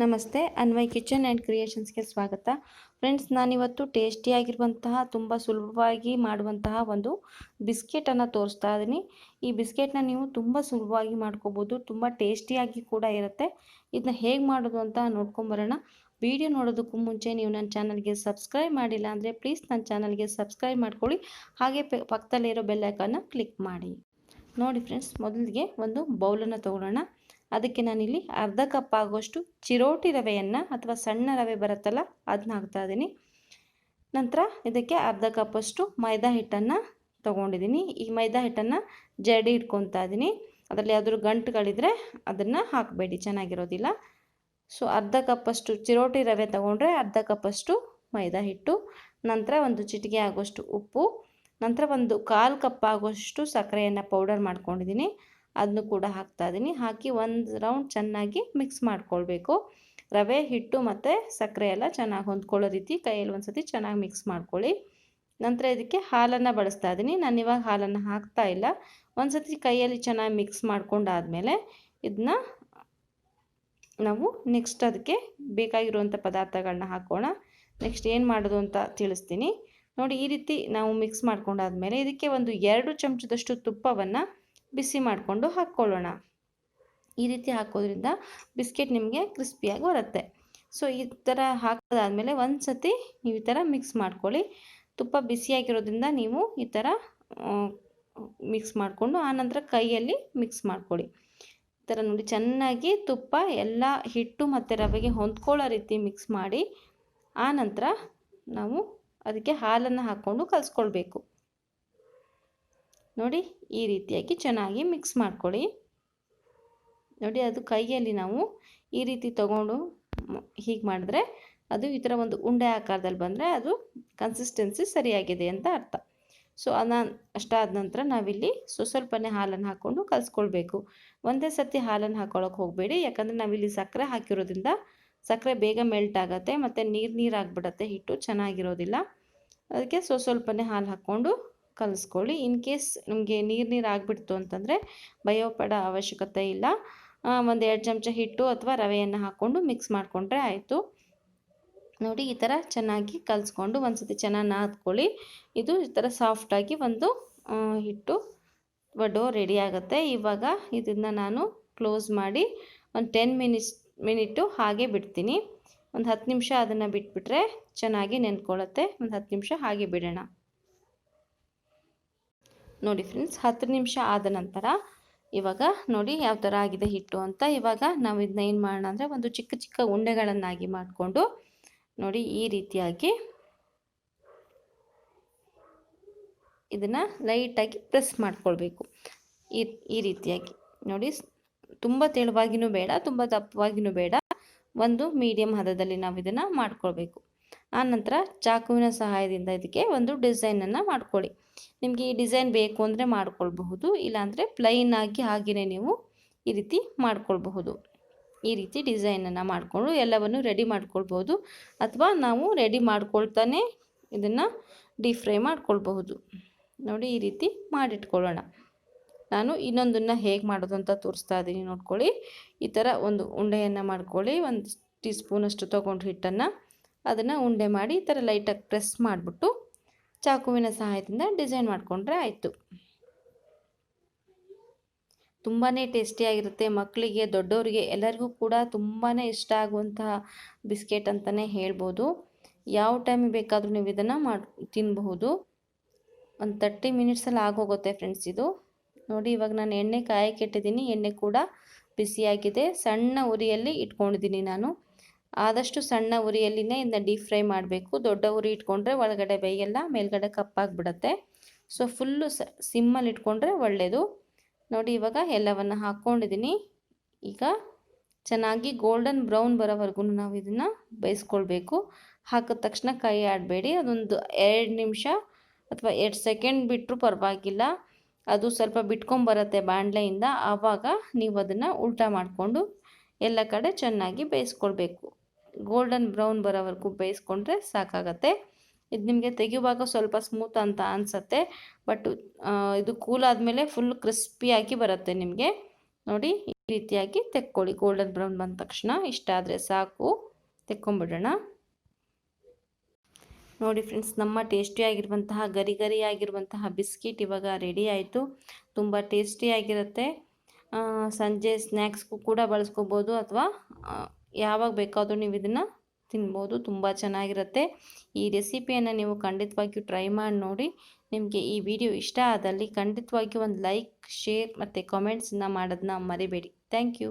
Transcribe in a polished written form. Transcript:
ನಮಸ್ತೆ, Anvay kitchen and ಕ್ರಿಯೇಷನ್ಸ್ಗೆ ಸ್ವಾಗತ. Friends, ನಾನಿವತ್ತು ಟೇಸ್ಟಿಯಾಗಿರುವಂತಹ ತುಂಬ ಸುಲಭವಾಗಿ ಮಾಡುವಂತಹ ಒಂದು ಬಿಸ್ಕೆಟನ್ನು ತೋರಿಸ್ತಾ ಇದ್ದೀನಿ. ಈ ಬಿಸ್ಕೆಟ್ನ ನೀವು ತುಂಬ ಸುಲಭವಾಗಿ ಮಾಡ್ಕೋಬೋದು, ತುಂಬ ಟೇಸ್ಟಿಯಾಗಿ ಕೂಡ ಇರುತ್ತೆ. ಇದನ್ನ ಹೇಗೆ ಮಾಡೋದು ಅಂತ ನೋಡ್ಕೊಂಬರೋಣ. ವಿಡಿಯೋ ನೋಡೋದಕ್ಕೂ ಮುಂಚೆ ನೀವು ನನ್ನ ಚಾನಲ್ಗೆ ಸಬ್ಸ್ಕ್ರೈಬ್ ಮಾಡಿಲ್ಲ ಅಂದರೆ ಪ್ಲೀಸ್ ನನ್ನ ಚಾನಲ್ಗೆ ಸಬ್ಸ್ಕ್ರೈಬ್ ಮಾಡ್ಕೊಳ್ಳಿ. ಹಾಗೆ ಪಕ್ಕದಲ್ಲಿರೋ ಬೆಲ್ ಐಕಾನ್ನ ಕ್ಲಿಕ್ ಮಾಡಿ. ನೋಡಿ ಫ್ರೆಂಡ್ಸ್, ಮೊದಲಿಗೆ ಒಂದು ಬೌಲನ್ನು ತೊಗೊಳ್ಳೋಣ. ಅದಕ್ಕೆ ನಾನಿಲ್ಲಿ ಅರ್ಧ ಕಪ್ ಆಗುವಷ್ಟು ಚಿರೋಟಿ ರವೆಯನ್ನು ಅಥವಾ ಸಣ್ಣ ರವೆ ಬರುತ್ತಲ್ಲ ಅದನ್ನ ಹಾಕ್ತಾಯಿದ್ದೀನಿ. ನಂತರ ಇದಕ್ಕೆ ಅರ್ಧ ಕಪ್ಪಷ್ಟು ಮೈದಾ ಹಿಟ್ಟನ್ನು ತೊಗೊಂಡಿದ್ದೀನಿ. ಈ ಮೈದಾ ಹಿಟ್ಟನ್ನು ಜಡಿ ಇಟ್ಕೊತಾ ಇದ್ದೀನಿ. ಅದರಲ್ಲಿ ಯಾವ್ದಾದ್ರು ಗಂಟುಗಳಿದ್ರೆ ಅದನ್ನು ಹಾಕಬೇಡಿ, ಚೆನ್ನಾಗಿರೋದಿಲ್ಲ. ಸೊ ಅರ್ಧ ಕಪ್ಪಷ್ಟು ಚಿರೋಟಿ ರವೆ ತೊಗೊಂಡ್ರೆ ಅರ್ಧ ಕಪ್ಪಷ್ಟು ಮೈದಾ ಹಿಟ್ಟು, ನಂತರ ಒಂದು ಚಿಟಿಕೆ ಆಗುವಷ್ಟು ಉಪ್ಪು, ನಂತರ ಒಂದು 1/4 ಕಪ್ ಆಗುವಷ್ಟು ಸಕ್ಕರೆಯನ್ನು ಪೌಡರ್ ಮಾಡ್ಕೊಂಡಿದ್ದೀನಿ, ಅದನ್ನು ಕೂಡ ಹಾಕ್ತಾ ಇದ್ದೀನಿ. ಹಾಕಿ ಒಂದು ರೌಂಡ್ ಚೆನ್ನಾಗಿ ಮಿಕ್ಸ್ ಮಾಡ್ಕೊಳ್ಬೇಕು. ರವೆ, ಹಿಟ್ಟು ಮತ್ತು ಸಕ್ಕರೆ ಎಲ್ಲ ಚೆನ್ನಾಗಿ ಹೊಂದ್ಕೊಳ್ಳೋ ರೀತಿ ಕೈಯಲ್ಲಿ ಒಂದು ಸತಿ ಚೆನ್ನಾಗಿ ಮಿಕ್ಸ್ ಮಾಡ್ಕೊಳ್ಳಿ. ನಂತರ ಇದಕ್ಕೆ ಹಾಲನ್ನು ಬಳಸ್ತಾ ಇದ್ದೀನಿ. ನಾನು ಇವಾಗ ಹಾಲನ್ನು ಹಾಕ್ತಾ ಇಲ್ಲ. ಒಂದು ಸತಿ ಕೈಯಲ್ಲಿ ಚೆನ್ನಾಗಿ ಮಿಕ್ಸ್ ಮಾಡ್ಕೊಂಡಾದಮೇಲೆ ಇದನ್ನ ನಾವು ನೆಕ್ಸ್ಟ್ ಅದಕ್ಕೆ ಬೇಕಾಗಿರುವಂಥ ಪದಾರ್ಥಗಳನ್ನ ಹಾಕೋಣ. ನೆಕ್ಸ್ಟ್ ಏನು ಮಾಡೋದು ಅಂತ ತಿಳಿಸ್ತೀನಿ ನೋಡಿ. ಈ ರೀತಿ ನಾವು ಮಿಕ್ಸ್ ಮಾಡ್ಕೊಂಡಾದ್ಮೇಲೆ ಇದಕ್ಕೆ ಒಂದು 2 ಚಮಚದಷ್ಟು ತುಪ್ಪವನ್ನು ಬಿಸಿ ಮಾಡಿಕೊಂಡು ಹಾಕ್ಕೊಳ್ಳೋಣ. ಈ ರೀತಿ ಹಾಕೋದ್ರಿಂದ ಬಿಸ್ಕೆಟ್ ನಿಮಗೆ ಕ್ರಿಸ್ಪಿಯಾಗಿ ಬರುತ್ತೆ. ಸೊ ಈ ಥರ ಹಾಕೋದಾದ್ಮೇಲೆ ಒಂದು ಸತಿ ನೀವು ಈ ಥರ ಮಿಕ್ಸ್ ಮಾಡ್ಕೊಳ್ಳಿ. ತುಪ್ಪ ಬಿಸಿಯಾಗಿರೋದ್ರಿಂದ ನೀವು ಈ ಥರ ಮಿಕ್ಸ್ ಮಾಡಿಕೊಂಡು ಆನಂತರ ಕೈಯಲ್ಲಿ ಮಿಕ್ಸ್ ಮಾಡ್ಕೊಳ್ಳಿ. ಈ ಥರ ನೋಡಿ, ಚೆನ್ನಾಗಿ ತುಪ್ಪ ಎಲ್ಲ ಹಿಟ್ಟು ಮತ್ತು ರವೆಗೆ ಹೊಂದ್ಕೊಳ್ಳೋ ರೀತಿ ಮಿಕ್ಸ್ ಮಾಡಿ ಆನಂತರ ನಾವು ಅದಕ್ಕೆ ಹಾಲನ್ನು ಹಾಕ್ಕೊಂಡು ಕಲಿಸ್ಕೊಳ್ಬೇಕು. ನೋಡಿ, ಈ ರೀತಿಯಾಗಿ ಚೆನ್ನಾಗಿ ಮಿಕ್ಸ್ ಮಾಡ್ಕೊಳ್ಳಿ. ನೋಡಿ, ಅದು ಕೈಯಲ್ಲಿ ನಾವು ಈ ರೀತಿ ತಗೊಂಡು ಹೀಗೆ ಮಾಡಿದ್ರೆ ಅದು ಈ ಥರ ಒಂದು ಉಂಡೆ ಆಕಾರದಲ್ಲಿ ಬಂದರೆ ಅದು ಕನ್ಸಿಸ್ಟೆನ್ಸಿ ಸರಿಯಾಗಿದೆ ಅಂತ ಅರ್ಥ. ಸೊ ಅಷ್ಟಾದ ನಂತರ ನಾವಿಲ್ಲಿ ಸ್ವಲ್ಪನೇ ಹಾಲನ್ನು ಹಾಕ್ಕೊಂಡು ಕಲಿಸ್ಕೊಳ್ಬೇಕು. ಒಂದೇ ಸತಿ ಹಾಲನ್ನು ಹಾಕೊಳ್ಳೋಕೆ ಹೋಗಬೇಡಿ, ಯಾಕಂದರೆ ನಾವಿಲ್ಲಿ ಸಕ್ಕರೆ ಹಾಕಿರೋದ್ರಿಂದ ಸಕ್ಕರೆ ಬೇಗ ಮೆಲ್ಟ್ ಆಗುತ್ತೆ ಮತ್ತು ನೀರು ಆಗಿಬಿಡುತ್ತೆ, ಹಿಟ್ಟು ಚೆನ್ನಾಗಿರೋದಿಲ್ಲ. ಅದಕ್ಕೆ ಸ್ವಲ್ಪನೇ ಹಾಲು ಹಾಕ್ಕೊಂಡು ಕಲಿಸ್ಕೊಳ್ಳಿ. ಇನ್ ಕೇಸ್ ನಿಮಗೆ ನೀರು ಆಗಿಬಿಡ್ತು ಅಂತಂದರೆ ಭಯಪಡೋ ಅವಶ್ಯಕತೆ ಇಲ್ಲ. ಒಂದು 2 ಚಮಚ ಹಿಟ್ಟು ಅಥವಾ ರವೆಯನ್ನು ಹಾಕ್ಕೊಂಡು ಮಿಕ್ಸ್ ಮಾಡಿಕೊಂಡ್ರೆ ಆಯಿತು. ನೋಡಿ, ಈ ಥರ ಚೆನ್ನಾಗಿ ಕಲಿಸ್ಕೊಂಡು ಒಂದು ಸತಿ ಚೆನ್ನಾಗಿ ನಾದ್ಕೊಳ್ಳಿ. ಇದು ಈ ಥರ ಸಾಫ್ಟಾಗಿ ಒಂದು ಹಿಟ್ಟು ಡೋ ರೆಡಿ ಆಗುತ್ತೆ. ಇವಾಗ ಇದನ್ನು ನಾನು ಕ್ಲೋಸ್ ಮಾಡಿ ಒಂದು 10 ಮಿನಿಟು ಹಾಗೆ ಬಿಡ್ತೀನಿ. ಒಂದು 10 ನಿಮಿಷ ಅದನ್ನು ಬಿಟ್ಬಿಟ್ರೆ ಚೆನ್ನಾಗಿ ನೆನ್ಕೊಳ್ಳುತ್ತೆ. ಒಂದು 10 ನಿಮಿಷ ಹಾಗೆ ಬಿಡೋಣ. ನೋಡಿ ಫ್ರೆಂಡ್ಸ್, 10 ನಿಮಿಷ ಆದ ನಂತರ ಇವಾಗ ನೋಡಿ ಯಾವ ಥರ ಆಗಿದೆ ಹಿಟ್ಟು ಅಂತ. ಇವಾಗ ನಾವು ಇದನ್ನ ಏನು ಮಾಡೋಣ ಅಂದರೆ ಒಂದು ಚಿಕ್ಕ ಚಿಕ್ಕ ಉಂಡೆಗಳನ್ನಾಗಿ ಮಾಡಿಕೊಂಡು ನೋಡಿ ಈ ರೀತಿಯಾಗಿ ಇದನ್ನು ಲೈಟಾಗಿ ಪ್ರೆಸ್ ಮಾಡ್ಕೊಳ್ಬೇಕು. ಈ ರೀತಿಯಾಗಿ ನೋಡಿ, ತುಂಬ ತೆಳುವಾಗಿನೂ ಬೇಡ, ತುಂಬ ದಪ್ಪವಾಗಿನೂ ಬೇಡ, ಒಂದು ಮೀಡಿಯಮ್ ಹದದಲ್ಲಿ ನಾವು ಇದನ್ನು ಮಾಡ್ಕೊಳ್ಬೇಕು. ಆನಂತರ ಚಾಕುವಿನ ಸಹಾಯದಿಂದ ಇದಕ್ಕೆ ಒಂದು ಡಿಸೈನನ್ನು ಮಾಡ್ಕೊಳ್ಳಿ. ನಿಮಗೆ ಈ ಡಿಸೈನ್ ಬೇಕು ಅಂದರೆ ಮಾಡ್ಕೊಳ್ಬಹುದು, ಇಲ್ಲಾಂದರೆ ಪ್ಲೈನ್ ಆಗಿ ಹಾಗೆಯೇ ನೀವು ಈ ರೀತಿ ಮಾಡ್ಕೊಳ್ಬಹುದು. ಈ ರೀತಿ ಡಿಸೈನನ್ನು ಮಾಡಿಕೊಂಡು ಎಲ್ಲವನ್ನು ರೆಡಿ ಮಾಡ್ಕೊಳ್ಬೋದು, ಅಥವಾ ನಾವು ರೆಡಿ ಮಾಡ್ಕೊಳ್ತಾನೆ ಇದನ್ನು ಡೀಪ್ ಫ್ರೈ ಮಾಡ್ಕೊಳ್ಬಹುದು. ನೋಡಿ, ಈ ರೀತಿ ಮಾಡಿಟ್ಕೊಳ್ಳೋಣ. ನಾನು ಇನ್ನೊಂದನ್ನು ಹೇಗೆ ಮಾಡೋದು ಅಂತ ತೋರಿಸ್ತಾ ಇದ್ದೀನಿ, ನೋಡ್ಕೊಳ್ಳಿ. ಈ ಥರ ಒಂದು ಉಂಡೆಯನ್ನು ಮಾಡ್ಕೊಳ್ಳಿ. 1 ಟೀ ಸ್ಪೂನಷ್ಟು ತೊಗೊಂಡು ಹಿಟ್ಟನ್ನು ಅದನ್ನು ಉಂಡೆ ಮಾಡಿ ಈ ಥರ ಲೈಟಾಗಿ ಪ್ರೆಸ್ ಮಾಡಿಬಿಟ್ಟು ಚಾಕುವಿನ ಸಹಾಯದಿಂದ ಡಿಸೈನ್ ಮಾಡಿಕೊಂಡ್ರೆ ಆಯಿತು. ತುಂಬಾ ಟೇಸ್ಟಿಯಾಗಿರುತ್ತೆ. ಮಕ್ಕಳಿಗೆ, ದೊಡ್ಡವರಿಗೆ ಎಲ್ಲರಿಗೂ ಕೂಡ ತುಂಬಾ ಇಷ್ಟ ಆಗುವಂತಹ ಬಿಸ್ಕೆಟ್ ಅಂತಲೇ ಹೇಳ್ಬೋದು. ಯಾವ ಟೈಮಿಗೆ ಬೇಕಾದರೂ ನೀವು ಇದನ್ನು ತಿನ್ನಬಹುದು. ಒಂದು 30 ಮಿನಿಟ್ಸಲ್ಲಿ ಆಗೋಗುತ್ತೆ ಫ್ರೆಂಡ್ಸ್ ಇದು. ನೋಡಿ, ಇವಾಗ ನಾನು ಎಣ್ಣೆ ಕಾಯಕ್ಕೆ ಇಟ್ಟಿದ್ದೀನಿ. ಎಣ್ಣೆ ಕೂಡ ಬಿಸಿಯಾಗಿದೆ. ಸಣ್ಣ ಉರಿಯಲ್ಲಿ ಇಟ್ಕೊಂಡಿದ್ದೀನಿ ನಾನು. ಆದಷ್ಟು ಸಣ್ಣ ಉರಿಯಲ್ಲಿನೇ ಇದನ್ನ ಡೀಪ್ ಫ್ರೈ ಮಾಡಬೇಕು. ದೊಡ್ಡ ಉರಿ ಇಟ್ಕೊಂಡ್ರೆ ಒಳಗಡೆ ಬೇಯಲ್ಲ, ಮೇಲ್ಗಡೆ ಕಪ್ಪಾಗಿಬಿಡುತ್ತೆ. ಸೊ ಫುಲ್ಲು ಸಿಮ್ಮಲ್ಲಿ ಇಟ್ಕೊಂಡ್ರೆ ಒಳ್ಳೆಯದು. ನೋಡಿ, ಇವಾಗ ಎಲ್ಲವನ್ನು ಹಾಕ್ಕೊಂಡಿದ್ದೀನಿ. ಈಗ ಚೆನ್ನಾಗಿ ಗೋಲ್ಡನ್ ಬ್ರೌನ್ ಬರೋವರೆಗೂ ನಾವು ಇದನ್ನು ಬೇಯಿಸ್ಕೊಳ್ಬೇಕು. ಹಾಕಿದ ತಕ್ಷಣ ಕೈ ಆಡಬೇಡಿ. ಅದೊಂದು 2 ನಿಮಿಷ ಅಥವಾ 2 ಸೆಕೆಂಡ್ ಬಿಟ್ಟರು ಪರವಾಗಿಲ್ಲ. ಅದು ಸ್ವಲ್ಪ ಬಿಟ್ಕೊಂಬರುತ್ತೆ ಬಾಣಲೆಯಿಂದ. ಆವಾಗ ನೀವು ಅದನ್ನು ಉಲ್ಟಾ ಮಾಡಿಕೊಂಡು ಎಲ್ಲ ಕಡೆ ಚೆನ್ನಾಗಿ ಬೇಯಿಸ್ಕೊಳ್ಬೇಕು. ಗೋಲ್ಡನ್ ಬ್ರೌನ್ ಬರೋವರೆಗೂ ಬೇಯಿಸ್ಕೊಂಡ್ರೆ ಸಾಕಾಗತ್ತೆ. ಇದು ನಿಮಗೆ ತೆಗೆಯುವಾಗ ಸ್ವಲ್ಪ ಸ್ಮೂತ್ ಅಂತ ಅನಿಸುತ್ತೆ, ಬಟ್ ಇದು ಕೂಲ್ ಆದಮೇಲೆ ಫುಲ್ ಕ್ರಿಸ್ಪಿಯಾಗಿ ಬರುತ್ತೆ ನಿಮಗೆ. ನೋಡಿ, ಈ ರೀತಿಯಾಗಿ ತೆಕ್ಕೊಳ್ಳಿ. ಗೋಲ್ಡನ್ ಬ್ರೌನ್ ಬಂದ ತಕ್ಷಣ ಇಷ್ಟ ಆದರೆ ಸಾಕು, ತೆಕ್ಕೊಂಬಿಡೋಣ. ನೋಡಿ ಫ್ರೆಂಡ್ಸ್, ನಮ್ಮ ಟೇಸ್ಟಿಯಾಗಿರುವಂತಹ ಗರಿ ಗರಿಯಾಗಿರುವಂತಹ ಬಿಸ್ಕಿಟ್ ಇವಾಗ ರೆಡಿ ಆಯಿತು. ತುಂಬ ಟೇಸ್ಟಿಯಾಗಿರುತ್ತೆ. ಸಂಜೆ ಸ್ನ್ಯಾಕ್ಸ್ಗೂ ಕೂಡ ಬಳಸ್ಕೋಬೋದು, ಅಥವಾ ಯಾವಾಗ ಬೇಕಾದರೂ ನೀವು ಇದನ್ನು ತಿನ್ಬೋದು. ತುಂಬ ಚೆನ್ನಾಗಿರುತ್ತೆ. ಈ ರೆಸಿಪಿಯನ್ನು ನೀವು ಖಂಡಿತವಾಗಿಯೂ ಟ್ರೈ ಮಾಡಿ ನೋಡಿ. ನಿಮಗೆ ಈ ವಿಡಿಯೋ ಇಷ್ಟ ಆದಲ್ಲಿ ಖಂಡಿತವಾಗಿಯೂ ಒಂದು ಲೈಕ್, ಶೇರ್ ಮತ್ತು ಕಾಮೆಂಟ್ಸನ್ನು ಮಾಡೋದನ್ನ ಮರಿಬೇಡಿ. Thank you.